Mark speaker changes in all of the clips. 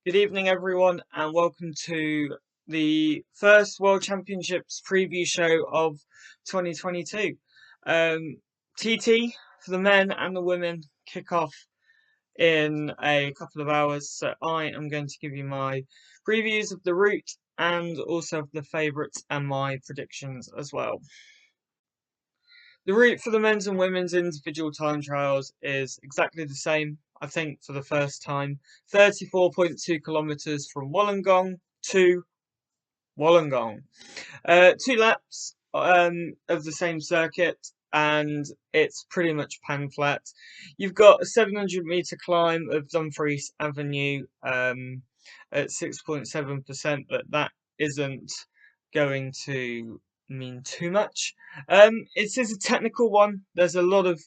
Speaker 1: Good evening, everyone, and welcome to the first World Championships preview show of 2022. TT for the men and the women kick off in a couple of hours, so I am going to give you my previews of the route and also of the favourites and my predictions as well. The route for the men's and women's individual time trials is exactly the same, I think, for the first time. 34.2 kilometres from Wollongong to Wollongong. 2 laps of the same circuit, and it's pretty much pan flat. You've got a 700-metre climb of Dumfries Avenue at 6.7%, but that isn't going to mean too much. It is a technical one. There's a lot of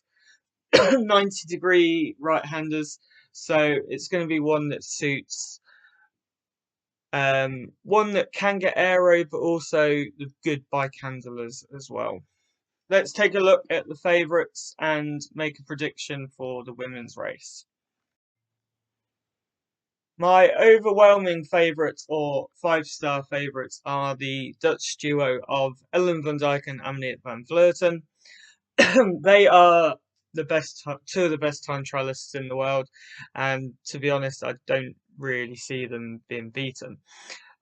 Speaker 1: 90-degree right-handers, so it's going to be one that suits one that can get aero, but also the good bike handlers as well. Let's take a look at the favourites and make a prediction for the women's race. My overwhelming favourites, or 5-star favourites, are the Dutch duo of Ellen van Dijk and Annemiek van Vleuten. They are the best, two of the best time trialists in the world, and to be honest, I don't really see them being beaten.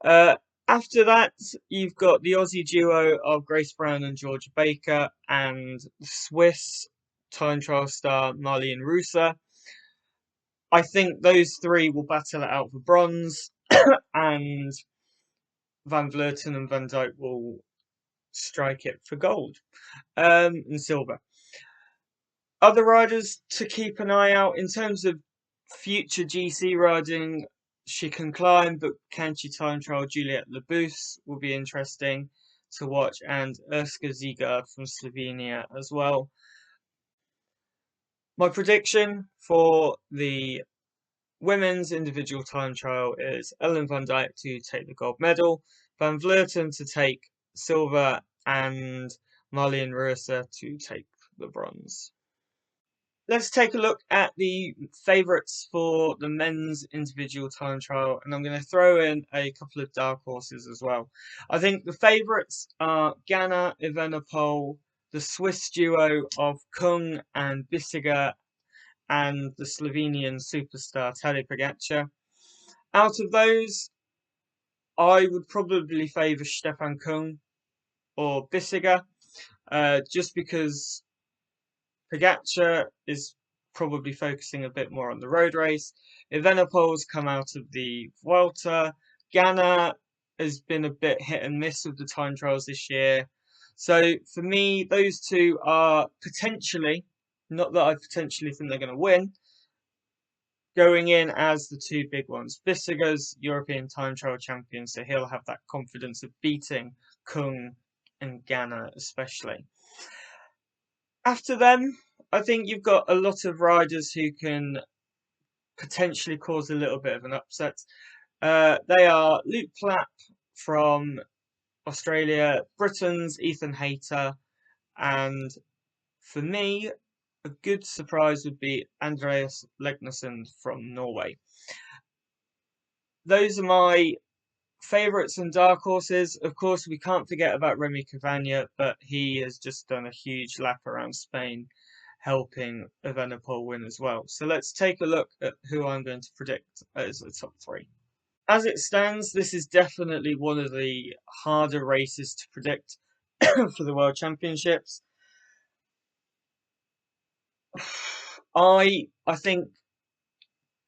Speaker 1: After that, you've got the Aussie duo of Grace Brown and Georgia Baker, and the Swiss time trial star Marlene Reusser. I think those three will battle it out for bronze, and Van Vleuten and Van Dijk will strike it for gold and silver. Other riders to keep an eye out in terms of future GC riding. She can climb, but can she time trial? Juliette Labous will be interesting to watch, and Urška Ziga from Slovenia as well. My prediction for the women's individual time trial is Ellen van Dijk to take the gold medal, Van Vleuten to take silver, and Marlene Reusser to take the bronze. Let's take a look at the favourites for the men's individual time trial, and I'm going to throw in a couple of dark horses as well. I think the favourites are Ganna Evenepoel, the Swiss duo of Kung and Bissiger, and the Slovenian superstar Tadej Pogačar. Out of those, I would probably favour Stefan Kung or Bissiger, just because Pogačar is probably focusing a bit more on the road race. Evenepoel's come out of the Vuelta. Ganna has been a bit hit and miss with the time trials this year. So for me, those two are potentially, not that I potentially think they're going to win, going in as the two big ones. Bissiger's European time trial champion, so he'll have that confidence of beating Kung and Ganna especially. After them, I think you've got a lot of riders who can potentially cause a little bit of an upset. They are Luke Plapp from Australia, Britain's Ethan Hayter, and for me, a good surprise would be Andreas Legnesund from Norway. Those are my favourites and dark horses. Of course, we can't forget about Remy Cavagna, but he has just done a huge lap around Spain, helping Evenepoel win as well. So let's take a look at who I'm going to predict as the top three. As it stands, this is definitely one of the harder races to predict for the World Championships. I think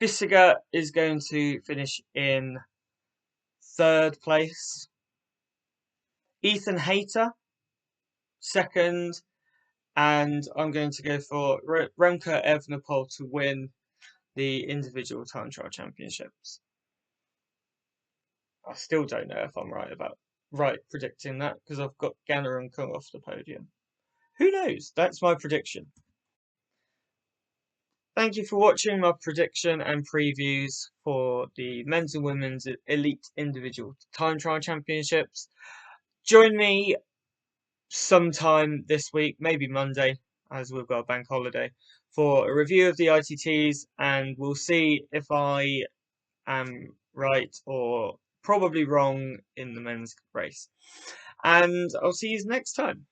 Speaker 1: Bissiger is going to finish in 3rd place. Ethan Hayter, 2nd. And I'm going to go for Remco Evenepoel to win the individual time trial championships. I still don't know if I'm right predicting that, because I've got Ganna and Kung off the podium. Who knows? That's my prediction. Thank you for watching my prediction and previews for the men's and women's elite individual time trial championships. Join me sometime this week, maybe Monday, as we've got a bank holiday, for a review of the ITTs, and we'll see if I am right or probably wrong in the men's race. And I'll see you next time.